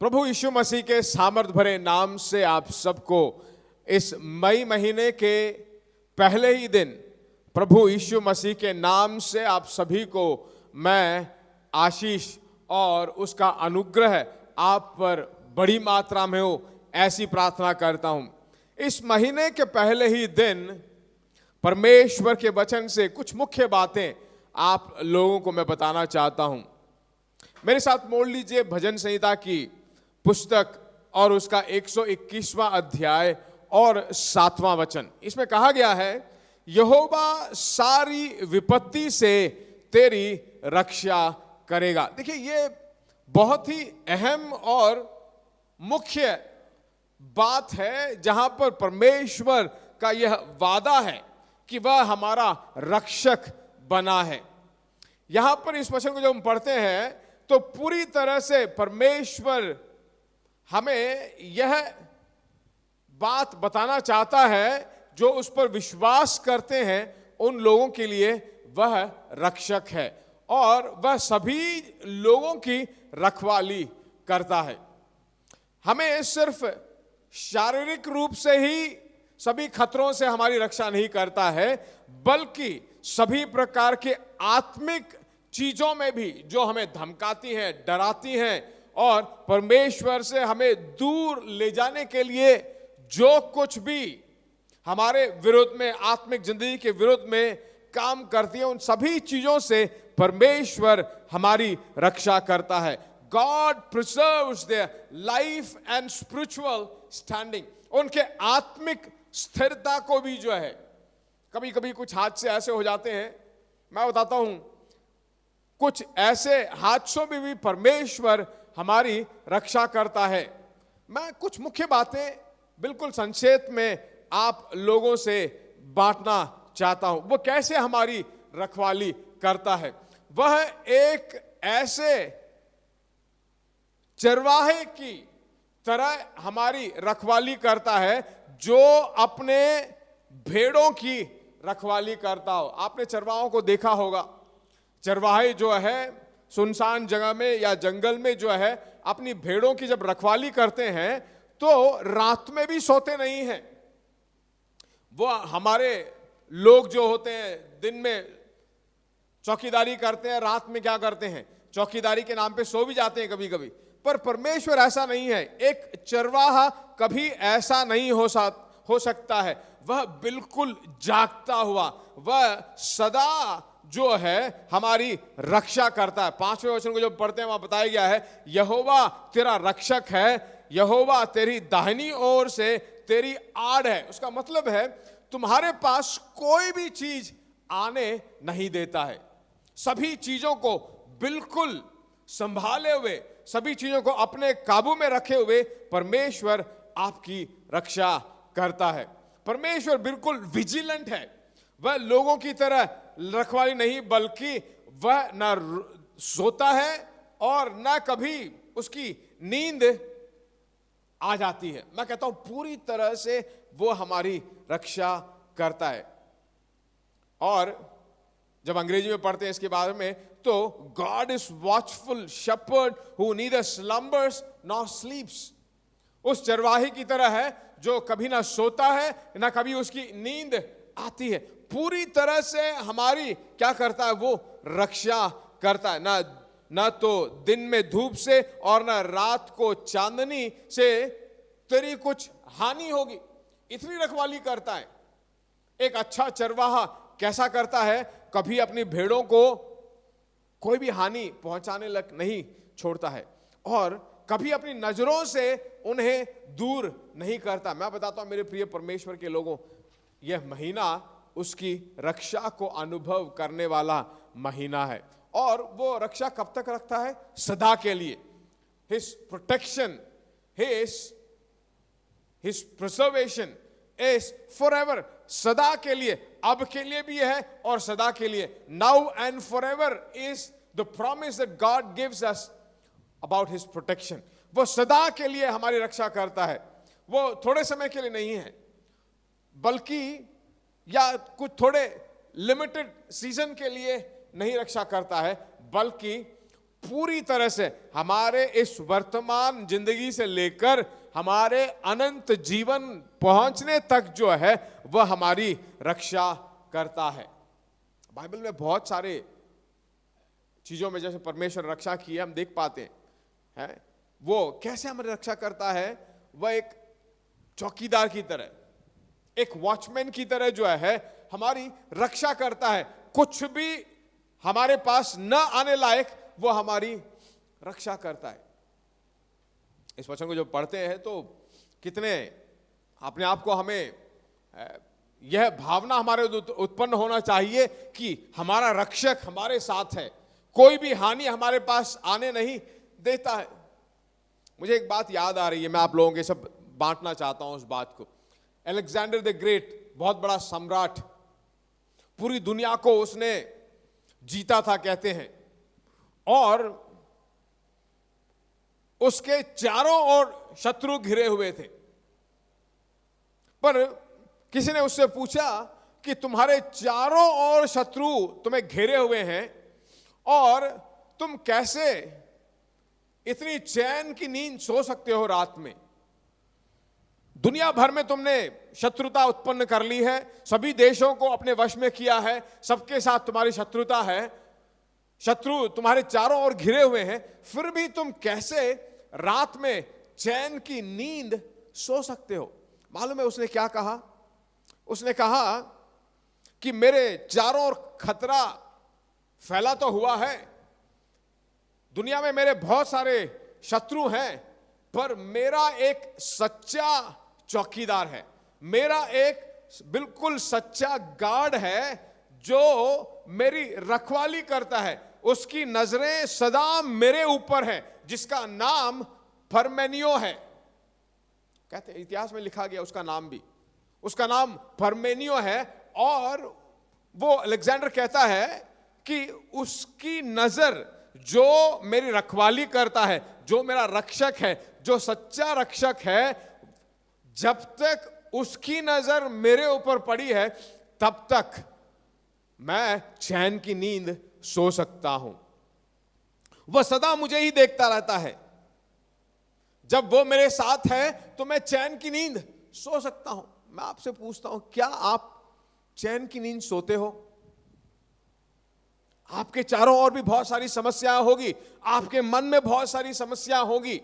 प्रभु यीशु मसीह के सामर्थ भरे नाम से आप सबको इस मई महीने के पहले ही दिन प्रभु यीशु मसीह के नाम से आप सभी को मैं आशीष और उसका अनुग्रह आप पर बड़ी मात्रा में हो ऐसी प्रार्थना करता हूं। इस महीने के पहले ही दिन परमेश्वर के वचन से कुछ मुख्य बातें आप लोगों को मैं बताना चाहता हूं। मेरे साथ मोड़ लीजिए भजन संहिता की पुस्तक और उसका 121वां अध्याय और 7वां वचन। इसमें कहा गया है, यहोवा सारी विपत्ति से तेरी रक्षा करेगा। देखिए, ये बहुत ही अहम और मुख्य बात है जहां पर परमेश्वर का यह वादा है कि वह हमारा रक्षक बना है। यहां पर इस वचन को जब हम पढ़ते हैं तो पूरी तरह से परमेश्वर हमें यह बात बताना चाहता है जो उस पर विश्वास करते हैं उन लोगों के लिए वह रक्षक है और वह सभी लोगों की रखवाली करता है। हमें सिर्फ शारीरिक रूप से ही सभी खतरों से हमारी रक्षा नहीं करता है, बल्कि सभी प्रकार के आत्मिक चीजों में भी जो हमें धमकाती हैं, डराती हैं और परमेश्वर से हमें दूर ले जाने के लिए जो कुछ भी हमारे विरोध में, आत्मिक जिंदगी के विरोध में काम करती है, उन सभी चीजों से परमेश्वर हमारी रक्षा करता है। God preserves their life and spiritual standing। उनके आत्मिक स्थिरता को भी जो है, कभी कभी कुछ हादसे ऐसे हो जाते हैं, मैं बताता हूं, कुछ ऐसे हादसों में भी परमेश्वर हमारी रक्षा करता है। मैं कुछ मुख्य बातें बिल्कुल संक्षेप में आप लोगों से बांटना चाहता हूं। वो कैसे हमारी रखवाली करता है। वह एक ऐसे चरवाहे की तरह हमारी रखवाली करता है जो अपने भेड़ों की रखवाली करता हो। आपने चरवाहों को देखा होगा। चरवाहे जो है सुनसान जगह में या जंगल में जो है अपनी भेड़ों की जब रखवाली करते हैं तो रात में भी सोते नहीं हैं। वो हमारे लोग जो होते हैं दिन में चौकीदारी करते हैं, रात में क्या करते हैं, चौकीदारी के नाम पे सो भी जाते हैं कभी कभी। पर परमेश्वर ऐसा नहीं है। एक चरवाहा कभी ऐसा नहीं हो सकता है। वह बिल्कुल जागता हुआ, वह सदा जो है हमारी रक्षा करता है। 5वें वचन को जब पढ़ते हैं वहां बताया गया है, यहोवा तेरा रक्षक है, यहोवा तेरी दाहिनी ओर से तेरी आड़ है। उसका मतलब है तुम्हारे पास कोई भी चीज आने नहीं देता है। सभी चीजों को बिल्कुल संभाले हुए, सभी चीजों को अपने काबू में रखे हुए परमेश्वर आपकी रक्षा करता है। परमेश्वर बिल्कुल विजिलेंट है। वह लोगों की तरह रखवाली नहीं, बल्कि वह न सोता है और न कभी उसकी नींद आ जाती है। मैं कहता हूं पूरी तरह से वो हमारी रक्षा करता है। और जब अंग्रेजी में पढ़ते हैं इसके बारे में तो God is watchful shepherd who neither slumbers nor sleeps. उस चरवाहे की तरह है जो कभी ना सोता है ना कभी उसकी नींद आती है। पूरी तरह से हमारी क्या करता है, वो रक्षा करता है। ना तो दिन में धूप से और ना रात को चांदनी से तेरी कुछ हानि होगी, इतनी रखवाली करता है। एक अच्छा चरवाहा कैसा करता है, कभी अपनी भेड़ों को कोई भी हानि पहुंचाने लग नहीं छोड़ता है और कभी अपनी नजरों से उन्हें दूर नहीं करता। मैं बताता हूं मेरे प्रिय परमेश्वर के लोगों, यह महीना उसकी रक्षा को अनुभव करने वाला महीना है। और वो रक्षा कब तक रखता है, सदा के लिए। His protection, his preservation is forever, सदा के लिए, अब के लिए भी है और सदा के लिए। Now and forever is the promise that God gives us about his protection. वो सदा के लिए हमारी रक्षा करता है। वो थोड़े समय के लिए नहीं है, बल्कि या कुछ थोड़े लिमिटेड सीजन के लिए नहीं रक्षा करता है, बल्कि पूरी तरह से हमारे इस वर्तमान जिंदगी से लेकर हमारे अनंत जीवन पहुंचने तक जो है वह हमारी रक्षा करता है। बाइबल में बहुत सारे चीजों में जैसे परमेश्वर रक्षा की है हम देख पाते हैं, वो कैसे हमारी रक्षा करता है। वह एक चौकीदार की तरह, एक वॉचमैन की तरह जो है हमारी रक्षा करता है। कुछ भी हमारे पास न आने लायक वो हमारी रक्षा करता है। इस वचन को जब पढ़ते हैं तो कितने अपने आप को हमें यह भावना हमारे उत्पन्न होना चाहिए कि हमारा रक्षक हमारे साथ है, कोई भी हानि हमारे पास आने नहीं देता है। मुझे एक बात याद आ रही है, मैं आप लोगों के सब बांटना चाहता हूं उस बात को। अलेक्जेंडर द ग्रेट, बहुत बड़ा सम्राट, पूरी दुनिया को उसने जीता था कहते हैं, और उसके चारों ओर शत्रु घिरे हुए थे। पर किसी ने उससे पूछा कि तुम्हारे चारों ओर शत्रु तुम्हें घेरे हुए हैं और तुम कैसे इतनी चैन की नींद सो सकते हो रात में? दुनिया भर में तुमने शत्रुता उत्पन्न कर ली है, सभी देशों को अपने वश में किया है, सबके साथ तुम्हारी शत्रुता है, शत्रु तुम्हारे चारों ओर घिरे हुए हैं, फिर भी तुम कैसे रात में चैन की नींद सो सकते हो? मालूम है उसने क्या कहा? उसने कहा कि मेरे चारों ओर खतरा फैला तो हुआ है, दुनिया में मेरे बहुत सारे शत्रु हैं, पर मेरा एक सच्चा चौकीदार है, मेरा एक बिल्कुल सच्चा गार्ड है जो मेरी रखवाली करता है। उसकी नजरें सदा मेरे ऊपर है, जिसका नाम परमेनियो है। कहते इतिहास में लिखा गया उसका नाम भी, उसका नाम परमेनियो है। और वो अलेक्जेंडर कहता है कि उसकी नजर जो मेरी रखवाली करता है, जो मेरा रक्षक है, जो सच्चा रक्षक है, जब तक उसकी नजर मेरे ऊपर पड़ी है तब तक मैं चैन की नींद सो सकता हूं। वह सदा मुझे ही देखता रहता है, जब वो मेरे साथ है तो मैं चैन की नींद सो सकता हूं। मैं आपसे पूछता हूं, क्या आप चैन की नींद सोते हो? आपके चारों ओर भी बहुत सारी समस्याएं होगी, आपके मन में बहुत सारी समस्याएं होगी।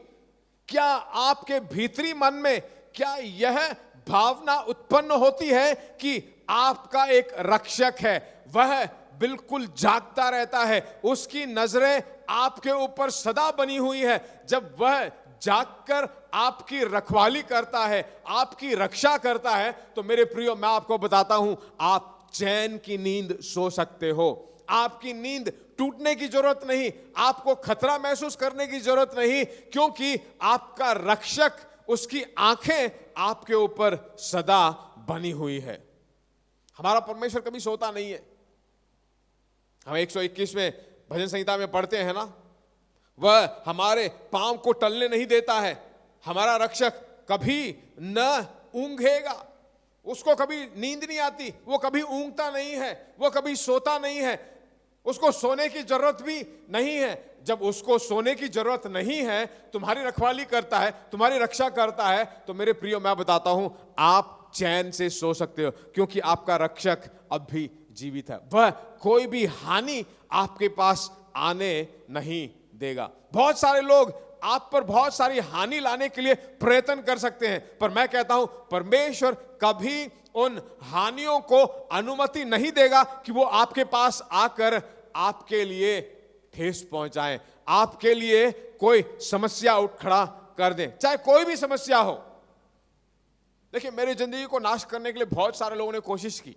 क्या आपके भीतरी मन में क्या यह भावना उत्पन्न होती है कि आपका एक रक्षक है, वह बिल्कुल जागता रहता है, उसकी नजरें आपके ऊपर सदा बनी हुई है, जब वह जागकर आपकी रखवाली करता है, आपकी रक्षा करता है, तो मेरे प्रियो मैं आपको बताता हूं, आप चैन की नींद सो सकते हो। आपकी नींद टूटने की जरूरत नहीं, आपको खतरा महसूस करने की जरूरत नहीं, क्योंकि आपका रक्षक, उसकी आंखें आपके ऊपर सदा बनी हुई है। हमारा परमेश्वर कभी सोता नहीं है। हम 121 भजन संहिता में पढ़ते हैं ना, वह हमारे पांव को टलने नहीं देता है। हमारा रक्षक कभी न ऊंघेगा, उसको कभी नींद नहीं आती, वो कभी ऊंघता नहीं है, वो कभी सोता नहीं है, उसको सोने की जरूरत भी नहीं है। जब उसको सोने की जरूरत नहीं है, तुम्हारी रखवाली करता है, तुम्हारी रक्षा करता है, तो मेरे प्रियो मैं बताता हूं, आप चैन से सो सकते हो, क्योंकि आपका रक्षक अब भी जीवित है। वह कोई भी हानि आपके पास आने नहीं देगा। बहुत सारे लोग आप पर बहुत सारी हानि लाने के लिए प्रयत्न कर सकते हैं, पर मैं कहता हूं परमेश्वर कभी उन हानियों को अनुमति नहीं देगा कि वो आपके पास आकर आपके लिए ठेस पहुंचाएं, आपके लिए कोई समस्या उठ खड़ा कर दें, चाहे कोई भी समस्या हो। देखिए, मेरी जिंदगी को नाश करने के लिए बहुत सारे लोगों ने कोशिश की,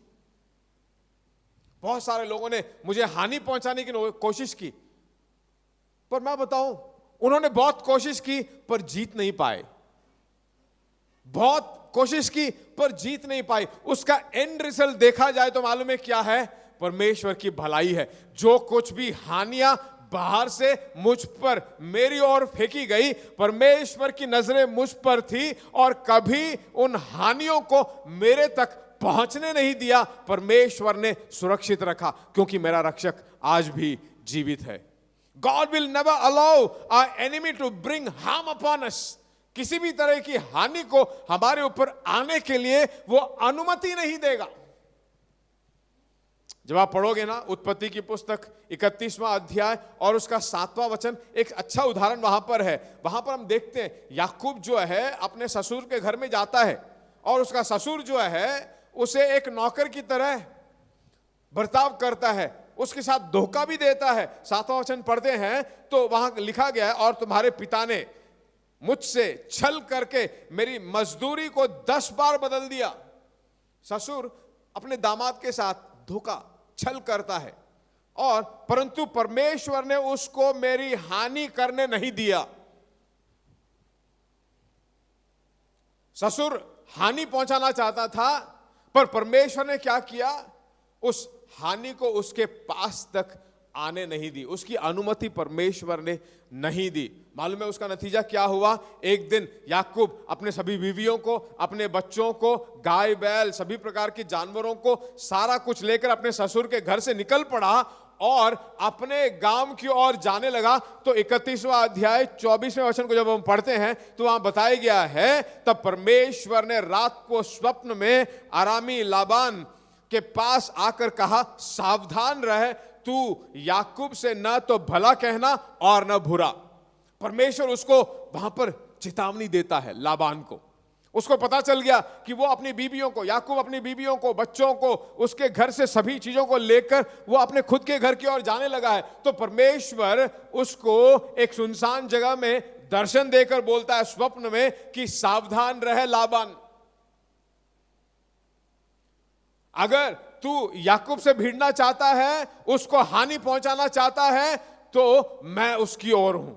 बहुत सारे लोगों ने मुझे हानि पहुंचाने की कोशिश की, पर मैं बताऊं, उन्होंने बहुत कोशिश की पर जीत नहीं पाए, बहुत कोशिश की पर जीत नहीं पाई। उसका एंड रिजल्ट देखा जाए तो मालूम है क्या है? परमेश्वर की भलाई है। जो कुछ भी हानियां बाहर से मुझ पर मेरी ओर फेंकी गई, परमेश्वर की नजरें मुझ पर थी और कभी उन हानियों को मेरे तक पहुंचने नहीं दिया। परमेश्वर ने सुरक्षित रखा, क्योंकि मेरा रक्षक आज भी जीवित है। God will never allow our enemy to bring harm upon us. किसी भी तरह की हानि को हमारे ऊपर आने के लिए वो अनुमति नहीं देगा। जब आप पढ़ोगे ना उत्पत्ति की पुस्तक 31वां अध्याय और उसका 7वां वचन, एक अच्छा उदाहरण वहां पर है। वहां पर हम देखते हैं याकूब जो है अपने ससुर के घर में जाता है और उसका ससुर जो है उसे एक नौकर की तरह बर्ताव करता है, उसके साथ धोखा भी देता है। 7वां वचन पढ़ते हैं तो वहां लिखा गया है, और तुम्हारे पिता ने मुझसे छल करके मेरी मजदूरी को 10 बार बदल दिया। ससुर अपने दामाद के साथ धोखा छल करता है, और परंतु परमेश्वर ने उसको मेरी हानि करने नहीं दिया। ससुर हानि पहुंचाना चाहता था, पर परमेश्वर ने क्या किया, उस हानि को उसके पास तक आने नहीं दी, उसकी अनुमति परमेश्वर ने नहीं दी। मालूम है उसका नतीजा क्या हुआ? एक दिन याकूब अपने सभी बीवियों को, अपने बच्चों को, गाय बैल सभी प्रकार के जानवरों को, सारा कुछ लेकर अपने ससुर के घर से निकल पड़ा और अपने गांव की ओर जाने लगा। तो 31वां अध्याय 24वें वचन को जब हम पढ़ते हैं तो वहां बताया गया है, तब परमेश्वर ने रात को स्वप्न में अरामी लाबान के पास आकर कहा, सावधान रह, तू याकूब से न तो भला कहना और न बुरा। परमेश्वर उसको वहां पर चेतावनी देता है लाबान को। उसको पता चल गया कि वो अपनी बीबियों को, याकूब अपनी बीबियों को, बच्चों को, उसके घर से सभी चीजों को लेकर वो अपने खुद के घर की ओर जाने लगा है। तो परमेश्वर उसको एक सुनसान जगह में दर्शन देकर बोलता है स्वप्न में कि सावधान रहे लाबान, अगर तू याकूब से भिड़ना चाहता है, उसको हानि पहुंचाना चाहता है, तो मैं उसकी ओर हूं।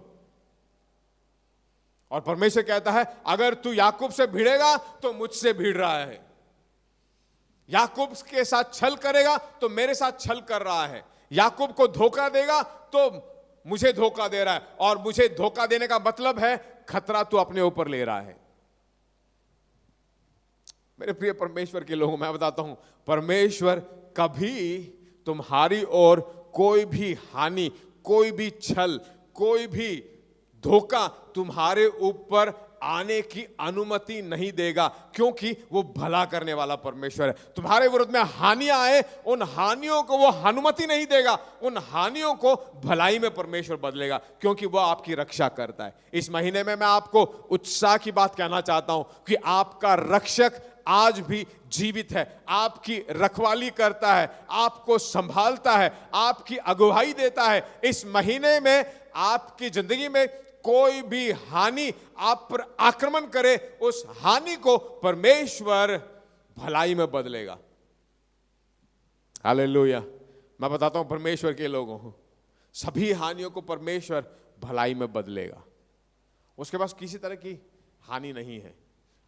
और परमेश्वर कहता है अगर तू याकूब से भिड़ेगा तो मुझसे भिड़ रहा है, याकूब के साथ छल करेगा तो मेरे साथ छल कर रहा है, याकूब को धोखा देगा तो मुझे धोखा दे रहा है, और मुझे धोखा देने का मतलब है खतरा तू अपने ऊपर ले रहा है। मेरे प्रिय परमेश्वर के लोगों, मैं बताता हूं, परमेश्वर कभी तुम्हारी ओर कोई भी हानि, कोई भी छल, कोई भी धोखा तुम्हारे ऊपर आने की अनुमति नहीं देगा, क्योंकि वो भला करने वाला परमेश्वर है। तुम्हारे विरुद्ध में हानियां आए, उन हानियों को वो अनुमति नहीं देगा, उन हानियों को भलाई में परमेश्वर बदलेगा, क्योंकि वो आपकी रक्षा करता है। इस महीने में मैं आपको उत्साह की बात कहना चाहता हूं कि आपका रक्षक आज भी जीवित है, आपकी रखवाली करता है, आपको संभालता है, आपकी अगुवाई देता है। इस महीने में आपकी जिंदगी में कोई भी हानि आप पर आक्रमण करे, उस हानि को परमेश्वर भलाई में बदलेगा। हालेलुया। मैं बताता हूं परमेश्वर के लोगों को, सभी हानियों को परमेश्वर भलाई में बदलेगा। उसके पास किसी तरह की हानि नहीं है,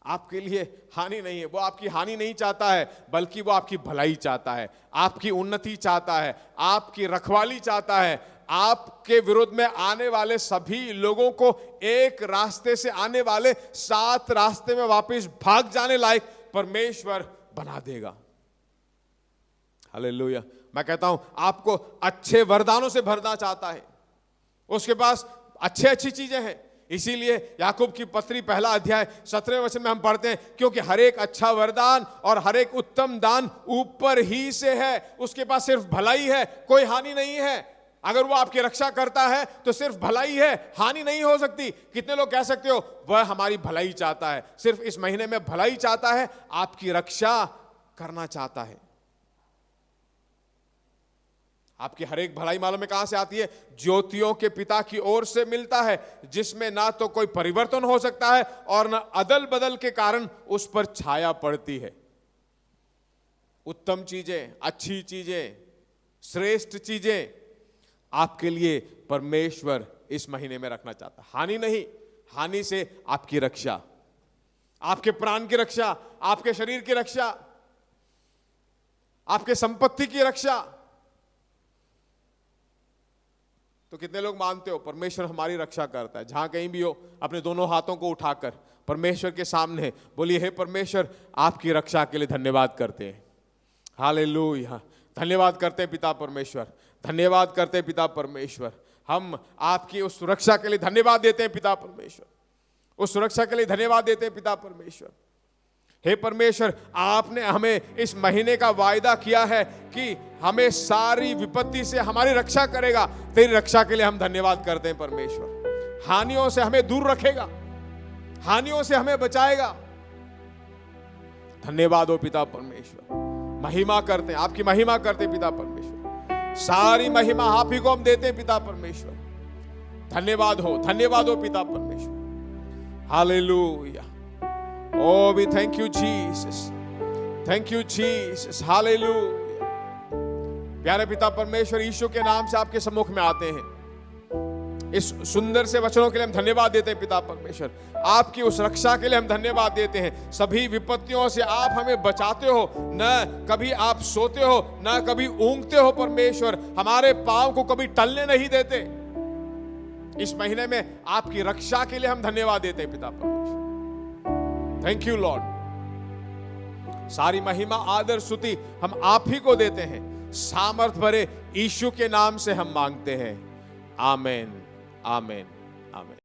आपके लिए हानि नहीं है। वो आपकी हानि नहीं चाहता है, बल्कि वो आपकी भलाई चाहता है, आपकी उन्नति चाहता है, आपकी रखवाली चाहता है। आपके विरोध में आने वाले सभी लोगों को एक रास्ते से आने वाले 7 रास्ते में वापस भाग जाने लायक परमेश्वर बना देगा। हालेलुया। मैं कहता हूं आपको अच्छे वरदानों से भरना चाहता है, उसके पास अच्छी चीजें हैं। इसीलिए याकूब की पत्री 1 अध्याय 17वें वचन में हम पढ़ते हैं, क्योंकि हर एक अच्छा वरदान और हर एक उत्तम दान ऊपर ही से है, उसके पास सिर्फ भलाई है, कोई हानि नहीं है। अगर वो आपकी रक्षा करता है तो सिर्फ भलाई है, हानि नहीं हो सकती। कितने लोग कह सकते हो वह हमारी भलाई चाहता है, सिर्फ इस महीने में भलाई चाहता है, आपकी रक्षा करना चाहता है। आपकी हर एक भलाई मालूम है कहां से आती है? ज्योतियों के पिता की ओर से मिलता है, जिसमें ना तो कोई परिवर्तन हो सकता है और ना अदल बदल के कारण उस पर छाया पड़ती है। उत्तम चीजें, अच्छी चीजें, श्रेष्ठ चीजें आपके लिए परमेश्वर इस महीने में रखना चाहता है। हानि नहीं, हानि से आपकी रक्षा, आपके प्राण की रक्षा, आपके शरीर की रक्षा, आपके संपत्ति की रक्षा। तो कितने लोग मानते हो परमेश्वर हमारी रक्षा करता है? जहां कहीं भी हो, अपने दोनों हाथों को उठाकर परमेश्वर के सामने बोलिए, हे परमेश्वर, आपकी रक्षा के लिए धन्यवाद करते हैं। हालेलुया। धन्यवाद करते हैं पिता परमेश्वर, धन्यवाद करते हैं पिता परमेश्वर। हम आपकी उस सुरक्षा के लिए धन्यवाद देते हैं पिता परमेश्वर, उस सुरक्षा के लिए धन्यवाद देते हैं पिता परमेश्वर। हे परमेश्वर, आपने हमें इस महीने का वायदा किया है कि हमें सारी विपत्ति से हमारी रक्षा करेगा। तेरी रक्षा के लिए हम धन्यवाद करते हैं परमेश्वर। हानियों से हमें दूर रखेगा, हानियों से हमें बचाएगा। धन्यवाद हो पिता परमेश्वर। महिमा करते हैं, आपकी महिमा करते हैं पिता परमेश्वर। सारी महिमा आप ही को हम देते हैं पिता परमेश्वर। धन्यवाद हो पिता परमेश्वर। Hallelujah. Oh, we thank you, Jesus. Thank you, Jesus. Hallelujah. प्यारे पिता परमेश्वर, यीशु के नाम से आपके सम्मुख में आते हैं। इस सुंदर से वचनों के लिए हम धन्यवाद देते हैं पिता परमेश्वर। आपकी उस रक्षा के लिए हम धन्यवाद देते हैं। सभी विपत्तियों से आप हमें बचाते हो, न कभी आप सोते हो, न कभी ऊँघते हो परमेश्वर। हमारे पांव को कभी टलने नहीं देते। इस महीने में आपकी रक्षा के लिए हम धन्यवाद देते हैं पिता परमेश्वर। Thank you Lord. सारी महिमा, आदर, स्तुति हम आप ही को देते हैं। सामर्थ भरे यीशु के नाम से हम मांगते हैं। आमेन, आमेन, आमेन।